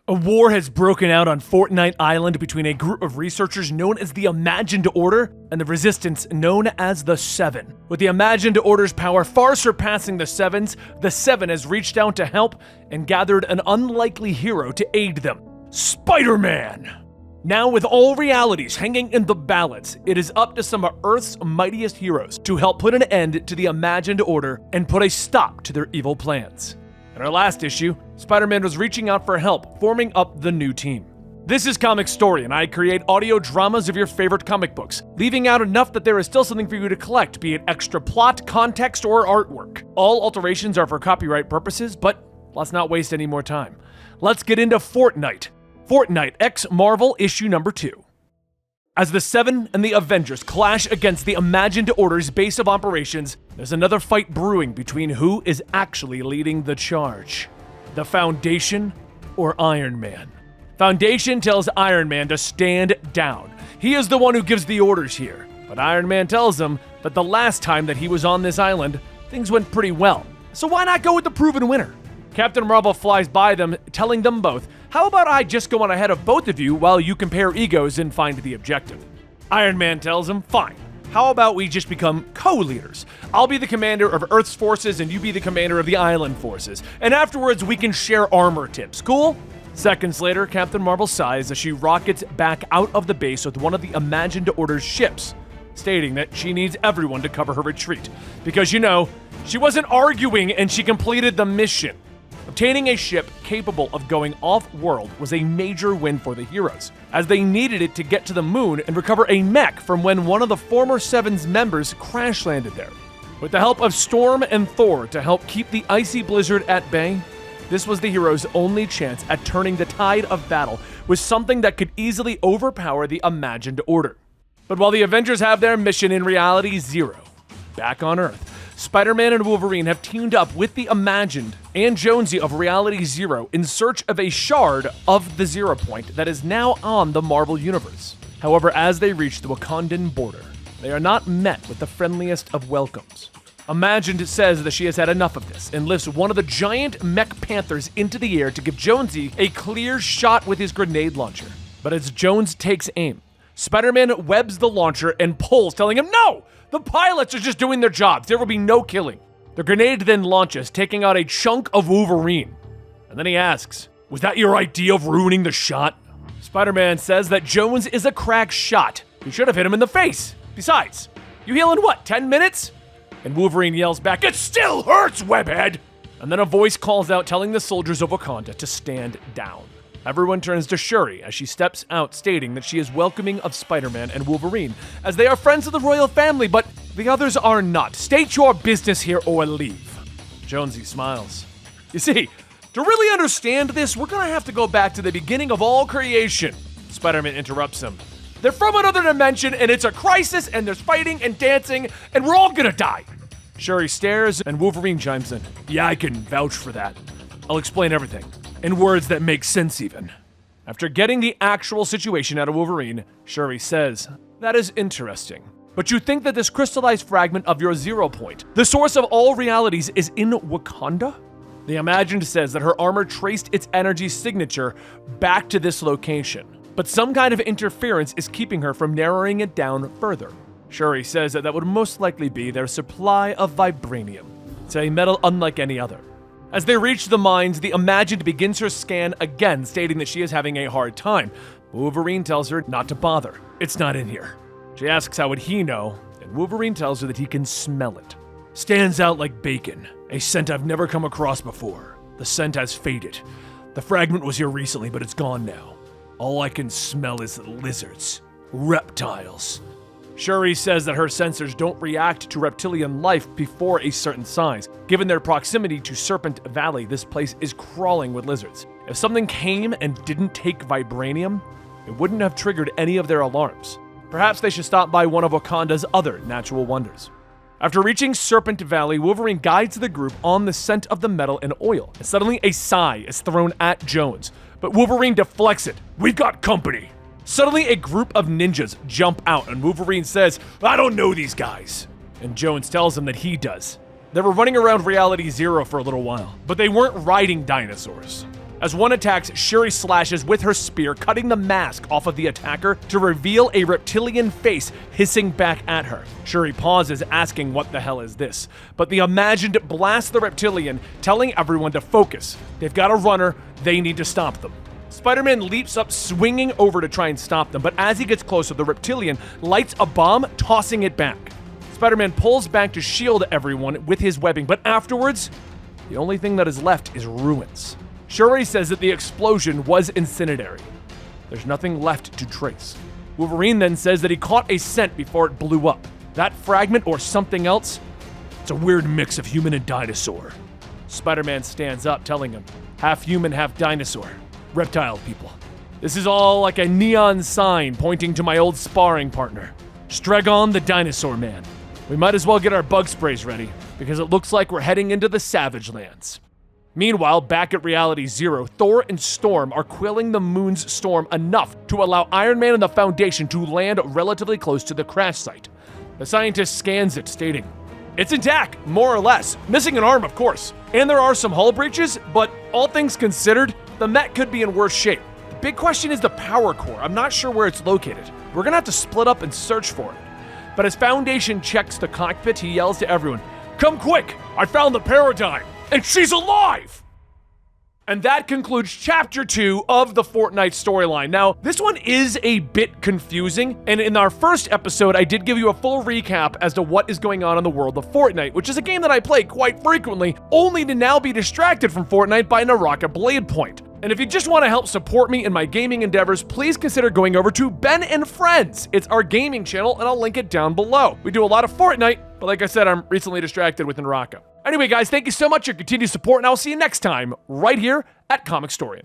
A war has broken out on Fortnite Island between a group of researchers known as the Imagined Order and the resistance known as the Seven. With the Imagined Order's power far surpassing the Seven's, the Seven has reached out to help and gathered an unlikely hero to aid them: Spider-Man! Now, with all realities hanging in the balance, it is up to some of Earth's mightiest heroes to help put an end to the Imagined Order and put a stop to their evil plans. In our last issue, Spider-Man was reaching out for help, forming up the new team. This is Comicstorian. I create audio dramas of your favorite comic books, leaving out enough that there is still something for you to collect, be it extra plot, context, or artwork. All alterations are for copyright purposes, but let's not waste any more time. Let's get into Fortnite. Fortnite X Marvel issue number 2. As the Seven and the Avengers clash against the Imagined Order's base of operations, there's another fight brewing between who is actually leading the charge: the Foundation or Iron Man. Foundation tells Iron Man to stand down. He is the one who gives the orders here, but Iron Man tells him that the last time that he was on this island, things went pretty well. So why not go with the proven winner? Captain Marvel flies by them, telling them both, "How about I just go on ahead of both of you while you compare egos and find the objective?" Iron Man tells him, "Fine. How about we just become co-leaders? I'll be the commander of Earth's forces and you be the commander of the island forces. And afterwards we can share armor tips. Cool?" Seconds later, Captain Marvel sighs as she rockets back out of the base with one of the Imagined Order's ships, stating that she needs everyone to cover her retreat. Because, she wasn't arguing and she completed the mission. Obtaining a ship capable of going off-world was a major win for the heroes, as they needed it to get to the moon and recover a mech from when one of the former Seven's members crash-landed there. With the help of Storm and Thor to help keep the icy blizzard at bay, this was the heroes' only chance at turning the tide of battle with something that could easily overpower the Imagined Order. But while the Avengers have their mission in Reality Zero, back on Earth, Spider-Man and Wolverine have teamed up with the Imagined and Jonesy of Reality Zero in search of a shard of the Zero Point that is now on the Marvel Universe. However, as they reach the Wakandan border, they are not met with the friendliest of welcomes. Imagined says that she has had enough of this and lifts one of the giant mech panthers into the air to give Jonesy a clear shot with his grenade launcher. But as Jones takes aim, Spider-Man webs the launcher and pulls, telling him, "No! The pilots are just doing their jobs. There will be no killing." The grenade then launches, taking out a chunk of Wolverine. And then he asks, "Was that your idea of ruining the shot?" Spider-Man says that Jones is a crack shot. He should have hit him in the face. Besides, you heal in what, 10 minutes? And Wolverine yells back, "It still hurts, webhead!" And then a voice calls out telling the soldiers of Wakanda to stand down. Everyone turns to Shuri as she steps out, stating that she is welcoming of Spider-Man and Wolverine, as they are friends of the royal family, but the others are not. "State your business here or leave." Jonesy smiles. "You see, to really understand this, we're gonna have to go back to the beginning of all creation." Spider-Man interrupts him. "They're from another dimension, and it's a crisis, and there's fighting and dancing, and we're all gonna die." Shuri stares, and Wolverine chimes in. "Yeah, I can vouch for that. I'll explain everything. In words that make sense even." After getting the actual situation out of Wolverine, Shuri says, "That is interesting. But you think that this crystallized fragment of your Zero Point, the source of all realities, is in Wakanda?" The Imagined says that her armor traced its energy signature back to this location, but some kind of interference is keeping her from narrowing it down further. Shuri says that would most likely be their supply of vibranium. It's a metal unlike any other. As they reach the mines, the Imagined begins her scan again, stating that she is having a hard time. Wolverine tells her not to bother. It's not in here. She asks how would he know, and Wolverine tells her that he can smell it. "Stands out like bacon, a scent I've never come across before. The scent has faded. The fragment was here recently, but it's gone now. All I can smell is lizards, reptiles." Shuri says that her sensors don't react to reptilian life before a certain size. Given their proximity to Serpent Valley, this place is crawling with lizards. If something came and didn't take vibranium, it wouldn't have triggered any of their alarms. Perhaps they should stop by one of Wakanda's other natural wonders. After reaching Serpent Valley, Wolverine guides the group on the scent of the metal and oil, and suddenly a sigh is thrown at Jones. But Wolverine deflects it. "We've got company." Suddenly, a group of ninjas jump out, and Wolverine says, "I don't know these guys." And Jones tells him that he does. They were running around Reality Zero for a little while, but they weren't riding dinosaurs. As one attacks, Shuri slashes with her spear, cutting the mask off of the attacker to reveal a reptilian face hissing back at her. Shuri pauses, asking what the hell is this, but the Imagined blasts the reptilian, telling everyone to focus. They've got a runner, they need to stop them. Spider-Man leaps up, swinging over to try and stop them, but as he gets closer, the reptilian lights a bomb, tossing it back. Spider-Man pulls back to shield everyone with his webbing, but afterwards, the only thing that is left is ruins. Shuri says that the explosion was incendiary. There's nothing left to trace. Wolverine then says that he caught a scent before it blew up. That fragment or something else? It's a weird mix of human and dinosaur. Spider-Man stands up, telling him, half human, half dinosaur. Reptile people. This is all like a neon sign pointing to my old sparring partner, Stregon the Dinosaur Man. We might as well get our bug sprays ready, because it looks like we're heading into the Savage Lands. Meanwhile, back at Reality Zero, Thor and Storm are quelling the moon's storm enough to allow Iron Man and the Foundation to land relatively close to the crash site. The scientist scans it, stating, "It's intact, more or less. Missing an arm, of course. And there are some hull breaches, but all things considered, the Met could be in worse shape. The big question is the power core. I'm not sure where it's located. We're gonna have to split up and search for it." But as Foundation checks the cockpit, he yells to everyone, "Come quick! I found the Paradigm! And she's alive!" And that concludes Chapter 2 of the Fortnite storyline. Now, this one is a bit confusing, and in our first episode, I did give you a full recap as to what is going on in the world of Fortnite, which is a game that I play quite frequently, only to now be distracted from Fortnite by Naraka Blade Point. And if you just want to help support me in my gaming endeavors, please consider going over to Ben and Friends. It's our gaming channel, and I'll link it down below. We do a lot of Fortnite, but like I said, I'm recently distracted with Naraka. Anyway, guys, thank you so much for your continued support, and I'll see you next time, right here at Comicstorian.